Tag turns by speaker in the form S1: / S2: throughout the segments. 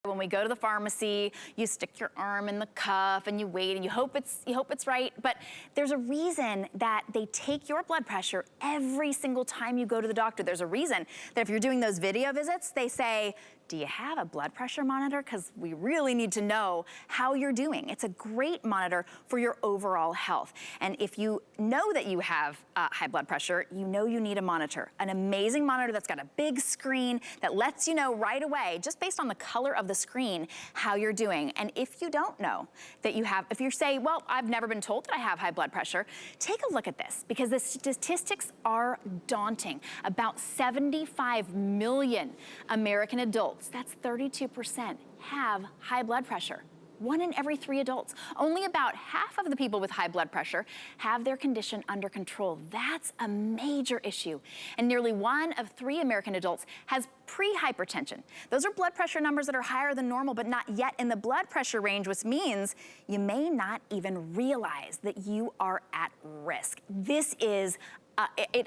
S1: When we go to the pharmacy, you stick your arm in the cuff and you wait and you hope it's right. But there's a reason that they take your blood pressure every single time you go to the doctor. There's a reason that if you're doing those video visits, they say, do you have a blood pressure monitor? Because we really need to know how you're doing. It's a great monitor for your overall health. And if you know that you have high blood pressure, you know you need a monitor. An amazing monitor that's got a big screen that lets you know right away, just based on the color of the screen, how you're doing. And if you don't know that you have, if you say, well, I've never been told that I have high blood pressure, take a look at this, because the statistics are daunting. About 75 million American adults, that's 32%, have high blood pressure. 1 in every 3 adults. Only about half of the people with high blood pressure have their condition under control. That's a major issue. And nearly 1 of 3 American adults has pre-hypertension. Those are blood pressure numbers that are higher than normal, but not yet in the blood pressure range, which means you may not even realize that you are at risk. This is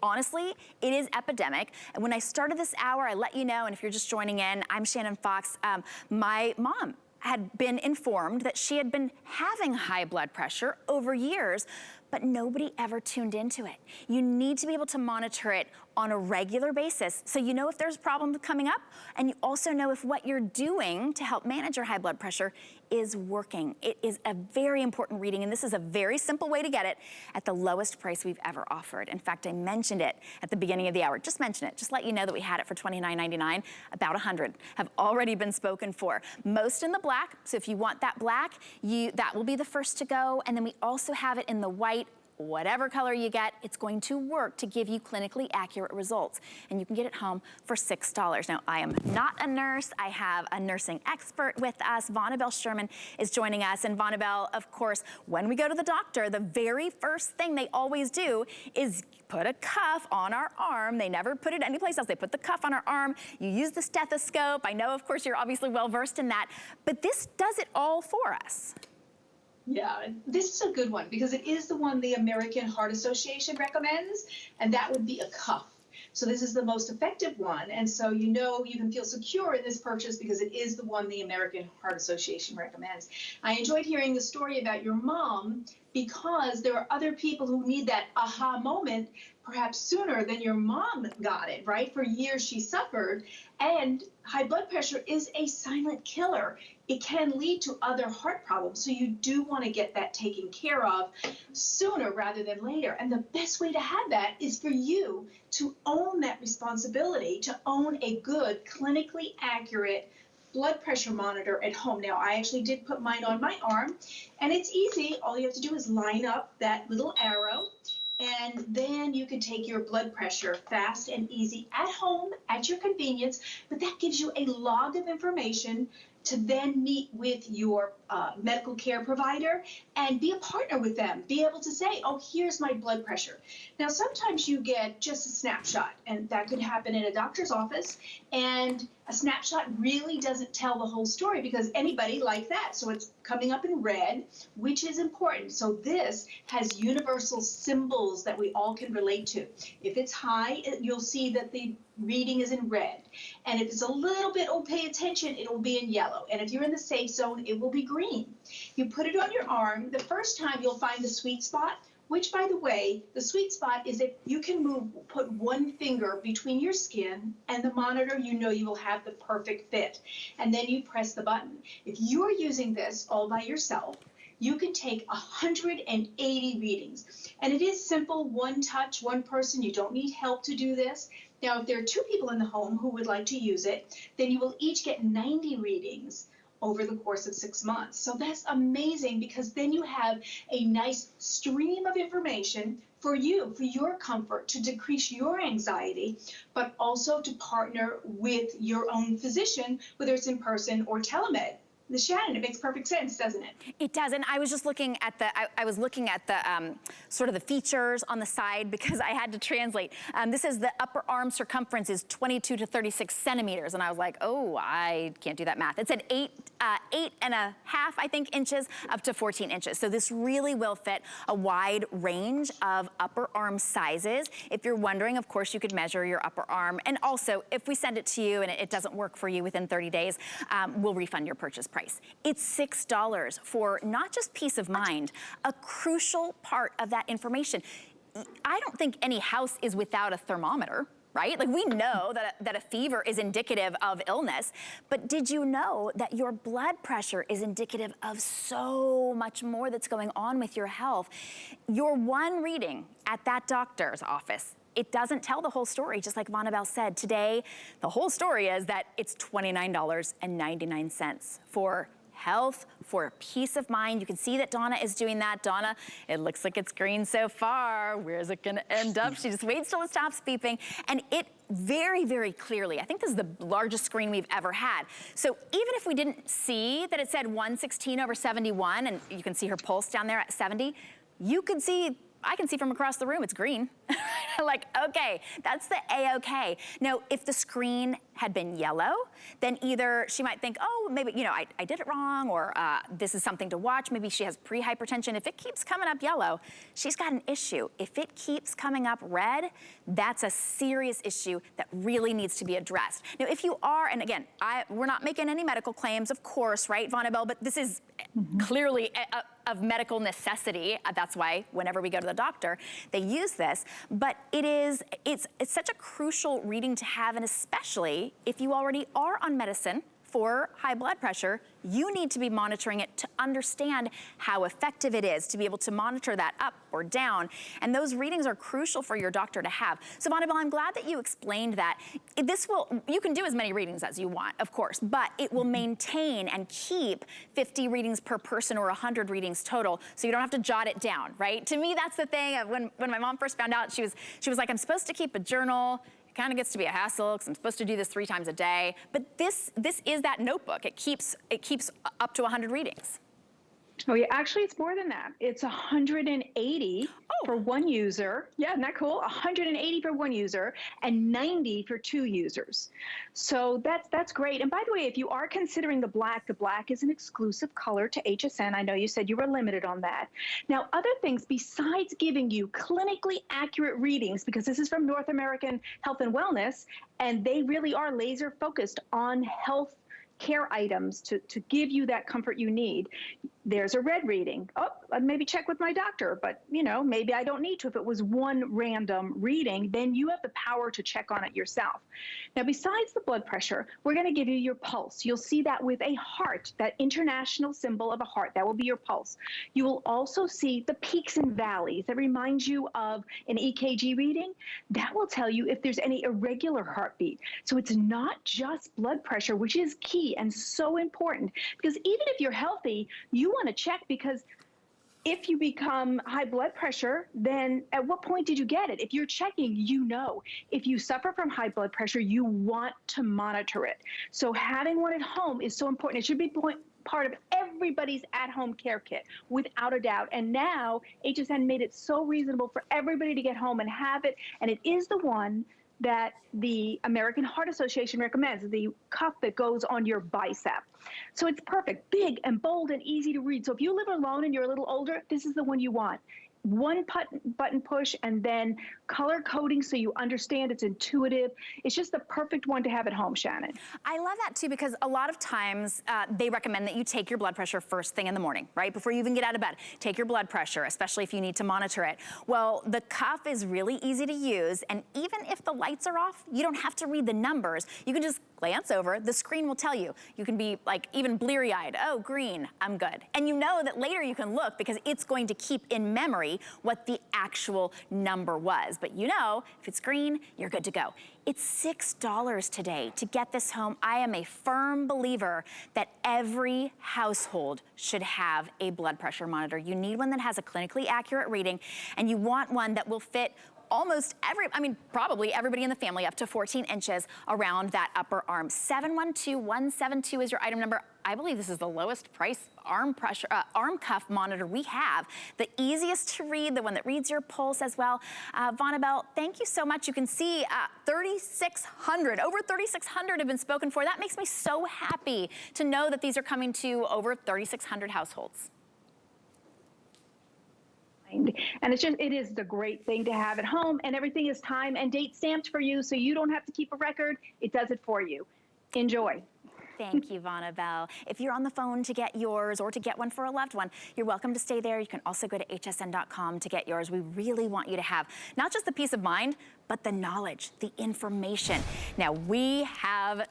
S1: honestly, it is epidemic. And when I started this hour, I let you know, and if you're just joining in, I'm Shannon Fox. My mom had been informed that she had been having high blood pressure over years, but nobody ever tuned into it. You need to be able to monitor it on a regular basis, so you know if there's problems coming up, and you also know if what you're doing to help manage your high blood pressure is working. It is a very important reading, and this is a very simple way to get it at the lowest price we've ever offered. In fact, I mentioned it at the beginning of the hour. Just mention it, just let you know that we had it for $29.99. About 100 have already been spoken for. Most in the black, so if you want that black, that will be the first to go, and then we also have it in the white. Whatever color you get, it's going to work to give you clinically accurate results. And you can get it home for $6. Now, I am not a nurse. I have a nursing expert with us. Vonabelle Sherman is joining us. And Vonabelle, of course, when we go to the doctor, the very first thing they always do is put a cuff on our arm. They never put it anyplace else. They put the cuff on our arm. You use the stethoscope. I know, of course, you're obviously well-versed in that. But this does it all for us.
S2: Yeah, this is a good one because it is the one the American Heart Association recommends, and that would be a cuff. So this is the most effective one, and so you know you can feel secure in this purchase because it is the one the American Heart Association recommends. I enjoyed hearing the story about your mom because there are other people who need that aha moment perhaps sooner than your mom got it, right? For years she suffered, and high blood pressure is a silent killer. It can lead to other heart problems, so you do want to get that taken care of sooner rather than later. And the best way to have that is for you to own that responsibility, to own a good, clinically accurate blood pressure monitor at home. Now, I actually did put mine on my arm, and it's easy. All you have to do is line up that little arrow, and then you can take your blood pressure fast and easy at home at your convenience, but that gives you a log of information to then meet with your medical care provider and be a partner with them. Be able to say, oh, here's my blood pressure. Now, sometimes you get just a snapshot, and that could happen in a doctor's office, and a snapshot really doesn't tell the whole story because anybody like that. So it's coming up in red, which is important. So this has universal symbols that we all can relate to. If it's high, you'll see that the reading is in red. And if it's a little bit, oh, pay attention, it will be in yellow. And if you're in the safe zone, it will be green. You put it on your arm. The first time you'll find the sweet spot, which, by the way, the sweet spot is if you can put one finger between your skin and the monitor, you know you will have the perfect fit. And then you press the button. If you're using this all by yourself, you can take 180 readings. And it is simple, one touch, one person. You don't need help to do this. Now, if there are 2 people in the home who would like to use it, then you will each get 90 readings over the course of 6 months. So that's amazing because then you have a nice stream of information for you, for your comfort, to decrease your anxiety, but also to partner with your own physician, whether it's in person or telemed. Shannon, it makes perfect sense, doesn't it?
S1: It does, and I was just looking at the, I was looking at the sort of the features on the side because I had to translate. This is the upper arm circumference is 22 to 36 centimeters, and I was like, oh, I can't do that math. It said 8.5, I think, inches up to 14 inches. So this really will fit a wide range of upper arm sizes. If you're wondering, of course, you could measure your upper arm, and also if we send it to you and it doesn't work for you within 30 days, we'll refund your purchase price. It's $6 for not just peace of mind, a crucial part of that information. I don't think any house is without a thermometer, right? Like we know that a fever is indicative of illness, but did you know that your blood pressure is indicative of so much more that's going on with your health? Your one reading at that doctor's office, it doesn't tell the whole story, just like Vonabelle said. Today, the whole story is that it's $29.99 for health, for peace of mind. You can see that Donna is doing that. Donna, it looks like it's green so far. Where's it gonna end up? She just waits till it stops beeping. And it very, very clearly, I think this is the largest screen we've ever had. So even if we didn't see that it said 116/71, and you can see her pulse down there at 70, you could see, I can see from across the room, it's green. Like, okay, that's the A-OK. Now, if the screen had been yellow, then either she might think, oh, maybe, you know, I did it wrong, or this is something to watch. Maybe she has pre-hypertension. If it keeps coming up yellow, she's got an issue. If it keeps coming up red, that's a serious issue that really needs to be addressed. Now, if you are, and again, we're not making any medical claims, of course, right, Vonabelle, but this is clearly of medical necessity. That's why whenever we go to the doctor, they use this. But it's such a crucial reading to have, and especially if you already are on medicine for high blood pressure, you need to be monitoring it to understand how effective it is, to be able to monitor that up or down. And those readings are crucial for your doctor to have. So Vonabelle, I'm glad that you explained that. You can do as many readings as you want, of course, but it will maintain and keep 50 readings per person or 100 readings total, so you don't have to jot it down, right? To me, that's the thing. When my mom first found out, she was like, I'm supposed to keep a journal. Kind of gets to be a hassle because I'm supposed to do this 3 times a day. But this is that notebook. It keeps up to 100 readings.
S3: Oh yeah, actually it's more than that. It's 180 for one user. Yeah, isn't that cool? 180 for one user and 90 for 2 users. So that's great. And by the way, if you are considering the black is an exclusive color to HSN. I know you said you were limited on that. Now, other things besides giving you clinically accurate readings, because this is from North American Health and Wellness, and they really are laser focused on health care items to give you that comfort you need. There's a red reading. Oh, maybe check with my doctor, but you know, maybe I don't need to. If it was one random reading, then you have the power to check on it yourself. Now, besides the blood pressure, we're going to give you your pulse. You'll see that with a heart, that international symbol of a heart. That will be your pulse. You will also see the peaks and valleys. That reminds you of an EKG reading. That will tell you if there's any irregular heartbeat. So it's not just blood pressure, which is key and so important, because even if you're healthy, you want to check, because if you become high blood pressure, then at what point did you get it? If you're checking, you know. If you suffer from high blood pressure, you want to monitor it. So having one at home is so important. It should be part of everybody's at-home care kit, without a doubt. And now HSN made it so reasonable for everybody to get home and have it. And it is the one that the American Heart Association recommends, the cuff that goes on your bicep. So it's perfect, big and bold and easy to read. So if you live alone and you're a little older, this is the one you want. One button push, and then color coding so you understand it's intuitive. It's just the perfect one to have at home, Shannon.
S1: I love that too, because a lot of times they recommend that you take your blood pressure first thing in the morning, right? Before you even get out of bed, take your blood pressure, especially if you need to monitor it. Well, the cuff is really easy to use, and even if the lights are off, you don't have to read the numbers. You can just glance over, the screen will tell you. You can be like even bleary-eyed, oh, green, I'm good. And you know that later you can look, because it's going to keep in memory what the actual number was. But you know, if it's green, you're good to go. It's $6 today to get this home. I am a firm believer that every household should have a blood pressure monitor. You need one that has a clinically accurate reading, and you want one that will fit almost probably everybody in the family up to 14 inches around that upper arm. 712172 is your item number. I believe this is the lowest price arm cuff monitor we have. The easiest to read, the one that reads your pulse as well. Vonabelle, thank you so much. You can see 3,600, over 3,600 have been spoken for. That makes me so happy to know that these are coming to over 3,600 households.
S3: And it is the great thing to have at home, and everything is time and date stamped for you, so you don't have to keep a record. It does it for you. Enjoy.
S1: Thank you, Vonabelle. If you're on the phone to get yours or to get one for a loved one, you're welcome to stay there. You can also go to hsn.com to get yours. We really want you to have not just the peace of mind, but the knowledge, the information. Now, we have